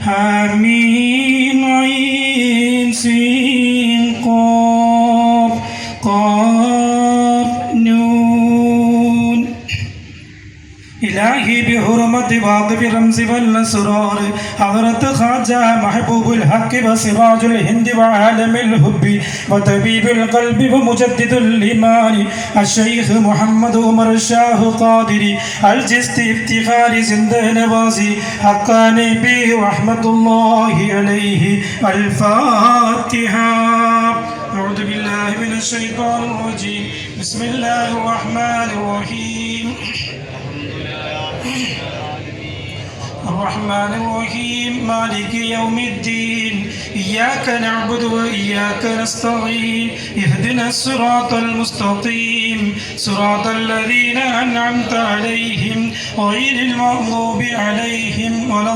حميم عين سين قاف قاف نون إلهي بحرمة واقف رمز والأسرار حضرة خواجة محبوب الحق وسراج الهند وعالم الحب وطبيب القلب ومجدد الإيمان الشيخ محمد عمر شاه قادري الجست افتخار زند نوازي حقاني به رحمة الله عليه. الفاتحة. أعوذ بالله من الشيطان الرجيم. بسم الله الرحمن الرحيم. الرحمن الرحيم مالك يوم الدين إياك نعبد وإياك نستعين اهدنا الصراط المستقيم صراط الذين أنعمت عليهم غير المغضوب عليهم ولا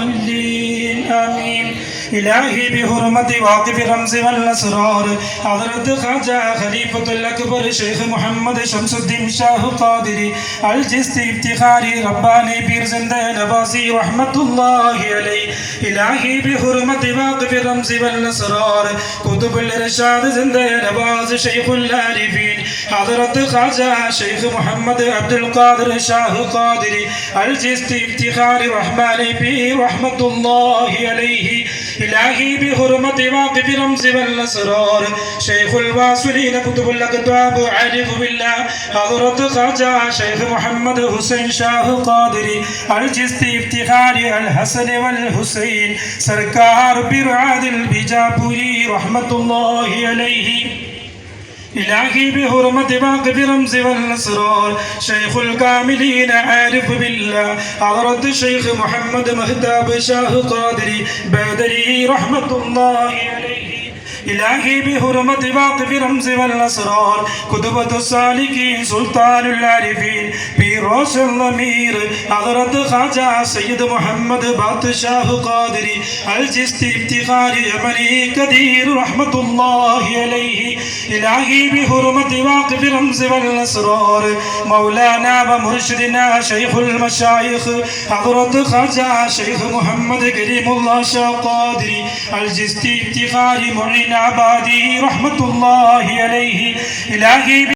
الضالين آمين. إلهي بحرمة واقف رمز والأسرار حضرة خواجة خليفة الأكبر شيخ محمد شمس الدين شاه قادري الجست افتخاري رباني بير زندة نباسي رحمة الله عليه. إلهي بحرمة واقف رمز والأسرار كتب الإرشاد زندة نباز شيخ العارفين حضرة خواجة شيخ محمد عبد القادر شاه قادري الجست افتخاري رحماني بير رحمة الله عليه. إلهي بحرمة واقف رمز والأسرار شيخ الواصلين كتب الأكتاب عارف بالله حضرة خواجة شيخ محمد حسين شاه قادري الجست افتخار الحسن والحسين سركار برعاد البجابوري رحمة الله عليه. إلهي بحرمة واقف رمز والأسرار شيخ الكاملين عارف بالله حضرة الشيخ محمد مهتاب شاه قادري بدري رحمة الله عليه. إلهي بحرمة واقف رمز والأسرار كتبة السالكين سلطان العارفين بيروس الضمير حضرة خواجة سيد محمد بادشاه قادري الجست افتخار يمني كثير رحمة الله عليه. إلهي بحرمة واقف رمز والأسرار مولانا ومرشدنا شيخ المشايخ حضرة خواجة شيخ محمد كريم الله شاه قادري الجست افتخار معين عبادي رحمة الله عليه. إلهي